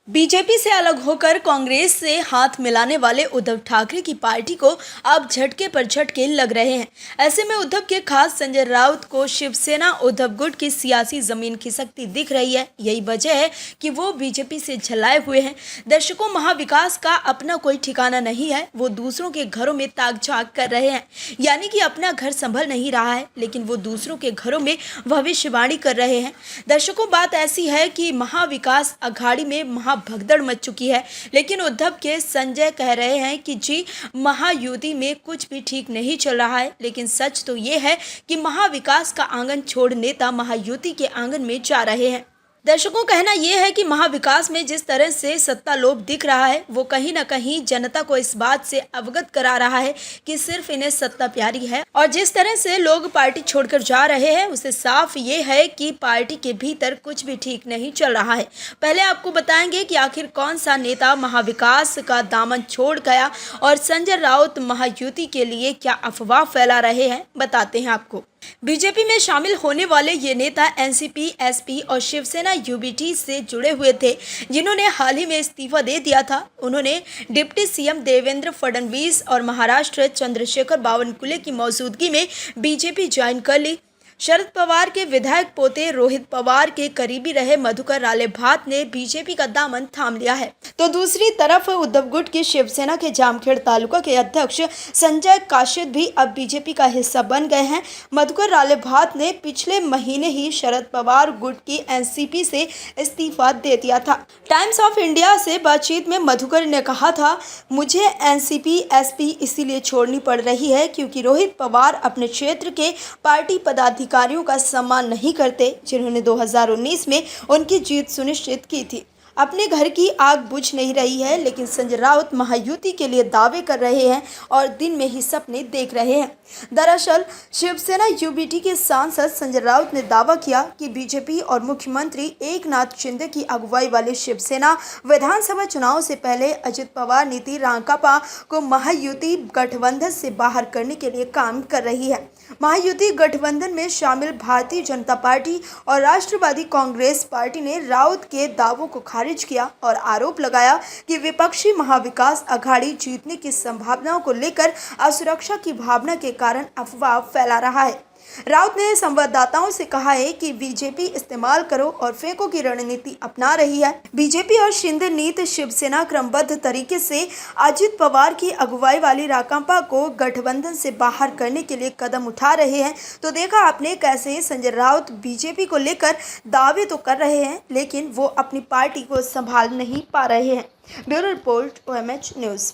BJP से अलग होकर कांग्रेस से हाथ मिलाने वाले उद्धव ठाकरे की पार्टी को अब झटके पर झटके लग रहे हैं। ऐसे में उद्धव के खास संजय राउत को शिवसेना उद्धव गुट की सियासी जमीन खिसकती दिख रही है। यही वजह है कि वो बीजेपी से झलाए हुए हैं। दर्शकों, महाविकास का अपना कोई ठिकाना नहीं है। वो दूसरों के घरों में ताक झांक कर रहे हैं, यानी कि अपना घर संभल नहीं रहा है, लेकिन वो दूसरों के घरों में भविष्यवाणी कर रहे हैं। दर्शकों, बात ऐसी है कि महाविकास अघाड़ी में भगदड़ मच चुकी है, लेकिन उद्धव के संजय कह रहे हैं कि जी, महायुति में कुछ भी ठीक नहीं चल रहा है। लेकिन सच तो ये है कि महाविकास का आंगन छोड़ नेता महायुति के आंगन में जा रहे हैं। दर्शकों, कहना यह है कि महाविकास में जिस तरह से सत्ता लोभ दिख रहा है, वो कहीं न कहीं जनता को इस बात से अवगत करा रहा है कि सिर्फ इन्हें सत्ता प्यारी है। और जिस तरह से लोग पार्टी छोड़कर जा रहे हैं, उसे साफ ये है कि पार्टी के भीतर कुछ भी ठीक नहीं चल रहा है। पहले आपको बताएंगे कि आखिर कौन सा नेता महाविकास का दामन छोड़ गया और संजय राउत महायुति के लिए क्या अफवाह फैला रहे हैं, बताते हैं आपको। बीजेपी में शामिल होने वाले ये नेता एनसीपी, एसपी और शिवसेना यूबीटी से जुड़े हुए थे, जिन्होंने हाल ही में इस्तीफा दे दिया था। उन्होंने डिप्टी सीएम देवेंद्र फडणवीस और महाराष्ट्र चंद्रशेखर बावनकुले की मौजूदगी में बीजेपी ज्वाइन कर ली। शरद पवार के विधायक पोते रोहित पवार के करीबी रहे मधुकर रालेभात ने बीजेपी का दामन थाम लिया है। तो दूसरी तरफ उद्धव गुट की शिवसेना के जामखेड़ तालुका के अध्यक्ष संजय काशिद भी अब बीजेपी का हिस्सा बन गए हैं। मधुकर रालेभात ने पिछले महीने ही शरद पवार गुट की एनसीपी से इस्तीफा दे दिया था। टाइम्स ऑफ इंडिया से बातचीत में मधुकर ने कहा था, मुझे एनसीपी एसपी इसीलिए छोड़नी पड़ रही है क्योंकि रोहित पवार अपने क्षेत्र के पार्टी पदाधिकारियों का सम्मान नहीं करते, जिन्होंने 2019 में उनकी जीत सुनिश्चित की थी। अपने घर की आग बुझ नहीं रही है, लेकिन संजय राउत महायुति के लिए दावे कर रहे हैं और दिन में ही सपने देख रहे हैं। दरअसल शिवसेना यूबीटी के सांसद संजय राउत ने दावा किया कि बीजेपी और मुख्यमंत्री एकनाथ शिंदे की अगुवाई वाली शिवसेना विधानसभा चुनाव से पहले अजित पवार नीति रांकापा को महायुति गठबंधन से बाहर करने के लिए काम कर रही है। महायुति गठबंधन में शामिल भारतीय जनता पार्टी और राष्ट्रवादी कांग्रेस पार्टी ने राउत के दावों को खारिज किया और आरोप लगाया कि विपक्षी महाविकास अघाड़ी जीतने की संभावनाओं को लेकर असुरक्षा की भावना के कारण अफवाह फैला रहा है। राउत ने संवाददाताओं से कहा है कि बीजेपी इस्तेमाल करो और फेंको की रणनीति अपना रही है। बीजेपी और शिंदे नीत शिवसेना क्रमबद्ध तरीके से अजित पवार की अगुवाई वाली राकांपा को गठबंधन से बाहर करने के लिए कदम उठा रहे हैं। तो देखा आपने कैसे संजय राउत बीजेपी को लेकर दावे तो कर रहे हैं, लेकिन वो अपनी पार्टी को संभाल नहीं पा रहे हैं। Bureau report, OMH news.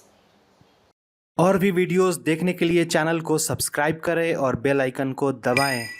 और भी वीडियोस देखने के लिए चैनल को सब्सक्राइब करें और बेल आइकन को दबाएं।